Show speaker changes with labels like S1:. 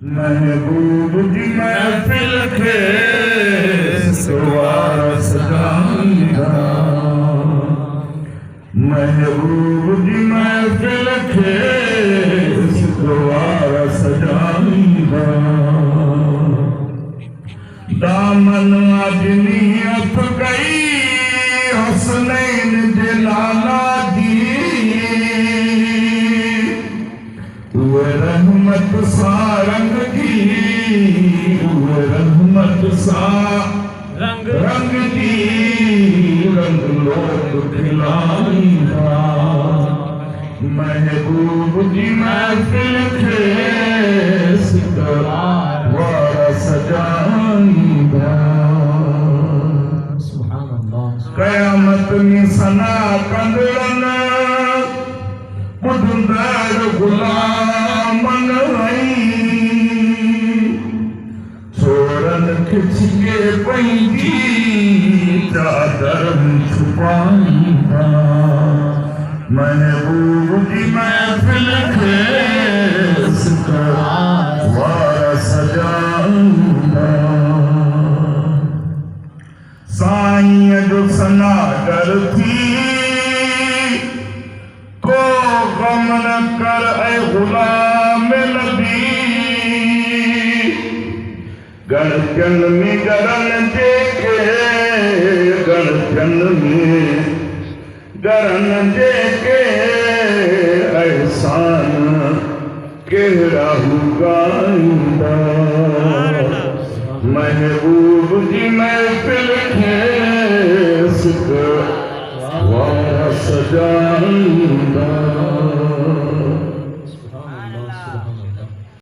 S1: महबूब जी महफिल खे सवार सजाईंदा, महबूब जी महफिल खे सवार सजाईंदा। दामन अजनी अथ गई हुसनैन जे लाला जी, उहे रहमत सा रंग जी, उहे रहमत सा रंग जी, रंग लोक खिलाईंदा। महबूब जी महफिल खे सवार सजाईंदा। क़यामत में सना कंदड़नि ॿुधंदड़ गुलामन चोरन खिचके पंहिंजी चादर छुपाईंदा। महबूब जी महफिल खे सवार सजाईंदा। साईं जो सनागर थी को गम न कर ऐ गुलाम नबी, गणजन में गरन जेके, गणजन में गरन जेके एहसान केड़ा हुगाईंदा। महबूब जी महफिल खे सवार सजाईंदा।